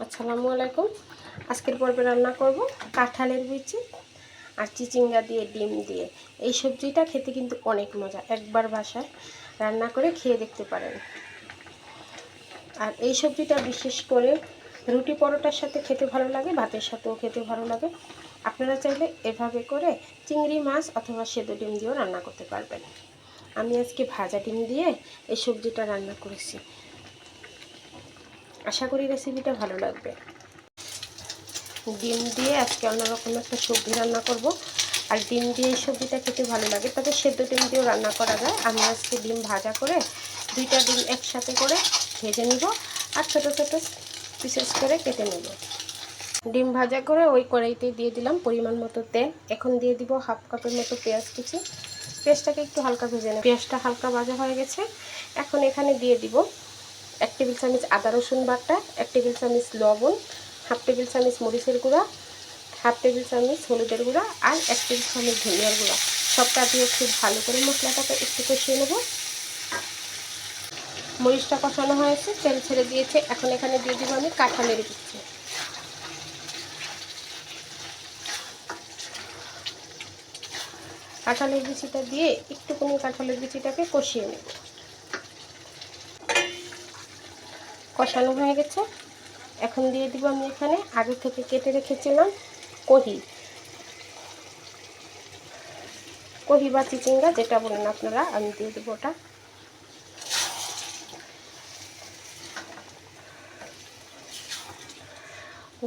আসসালামু আলাইকুম। আজকের পর্বে রান্না করব কাঁঠালের বিচি আর চিচিঙ্গা দিয়ে ডিম দিয়ে। এই সবজিটা খেতে কিন্তু অনেক মজা, একবার বাসায় রান্না করে খেয়ে দেখতে পারেন। আর এই সবজিটা বিশেষ করে রুটি পরোটার সাথে খেতে ভালো লাগে, ভাতের সাথেও খেতে ভালো লাগে। আপনারা চাইলে এভাবে করে চিংড়ি মাছ অথবা সেদ্ধ ডিম দিয়েও রান্না করতে পারবেন। আমি আজকে ভাজা ডিম দিয়ে এই সবজিটা রান্না করেছি। আশা করি রেসিপিটা ভালো লাগবে। ডিম দিয়ে আজকে অন্যরকম একটা সবজি রান্না করব। আর ডিম দিয়ে এই সবজিটা খেতে ভালো লাগে, তবে সেদ্ধ ডিম দিয়েও রান্না করা যায়। আমি আজকে ডিম ভাজা করে দুইটা ডিম একসাথে করে ভেজে নিব আর ছোটো ছোটো পিসেস করে কেটে নেব। ডিম ভাজা করে ওই কড়াইতে দিয়ে দিলাম পরিমাণ মতো তেল। এখন দিয়ে দিব হাফ কাপের মতো পেঁয়াজ কুচি। পেঁয়াজটাকে একটু হালকা ভেজে নেব। পেঁয়াজটা হালকা ভাজা হয়ে গেছে। এখন এখানে দিয়ে দিব 1 টেবিল চামচ আদা রসুন বাটা, 1 টেবিল চামচ লবণ, হাফ টেবিল চামচ মরিচের গুঁড়া, হাফ টেবিল চামচ হলুদের গুঁড়া আর 1 টেবিল চামচ ধনিয়ার গুঁড়া। সবটা দিয়ে খুব ভালো করে মশলাটাকে একটু কষিয়ে নেব। মরিচটা কষানো হয়েছে, তেল ছেড়ে দিয়েছে। এখন এখানে দিয়ে দিব আমি কাঁঠালের বিচি। কাঁঠালের বিচিটা দিয়ে একটুখানি কাঁঠালের বিচিটাকে কষিয়ে নেব। কষানো হয়ে গেছে। এখন দিয়ে দিব আমি এখানে আগে থেকে কেটে রেখেছিলাম কহি বা চিচিঙ্গা, যেটা বলেন আপনারা। আমি দিয়ে দেবো ওটা।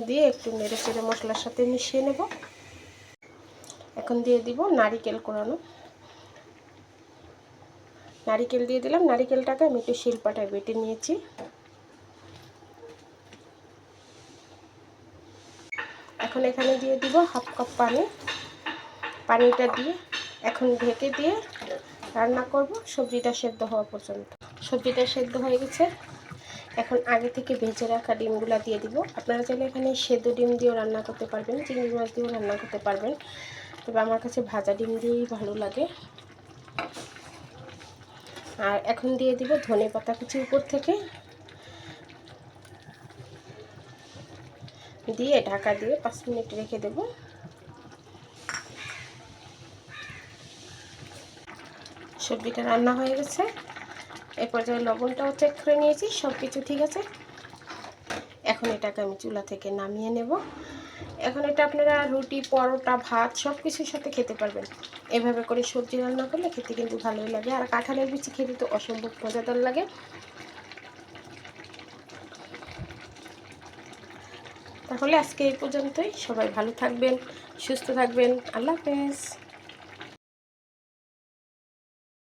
দিয়ে একটু নেড়ে চেড়ে মশলার সাথে মিশিয়ে নেব। এখন দিয়ে দিব নারিকেল কোরানো। নারিকেল দিয়ে দিলাম। নারিকেলটাকে আমি একটু শিলপাটায় বেটে নিয়েছি। এখন এখানে দিয়ে দিব হাফ কাপ পানি। পানিটা দিয়ে এখন ঢেকে দিয়ে রান্না করব সবজিটা সেদ্ধ হওয়া পর্যন্ত। সবজিটা সেদ্ধ হয়ে গেছে। এখন আগে থেকে ভেজে রাখা ডিমগুলো দিয়ে দিব। আপনারা চাইলে এখানে সেদ্ধ ডিম দিয়েও রান্না করতে পারবেন, চিংড়ি মাছ দিয়েও রান্না করতে পারবেন, তবে আমার কাছে ভাজা ডিম দিয়েই ভালো লাগে। আর এখন দিয়ে দিব ধনেপাতা কুচি উপর থেকে, দিয়ে ঢাকা দিয়ে 5 মিনিট রেখে দেব। সবজিটা রান্না হয়ে গেছে। এ পর্যায়ে লবণটাও চেক করে নিয়েছি, সব কিছু ঠিক আছে। এখন এটাকে আমি চুলা থেকে নামিয়ে নেব। এখন এটা আপনারা রুটি পরোটা ভাত সব কিছুর সাথে খেতে পারবেন। এভাবে করে সবজি রান্না করলে খেতে কিন্তু ভালোই লাগে। আর কাঁঠালের বিচি খেতে তো অসম্ভব মজাদার লাগে। তাহলে আজকে এই পর্যন্তই। সবাই ভালো থাকবেন, সুস্থ থাকবেন। আল্লাহ হাফেজ।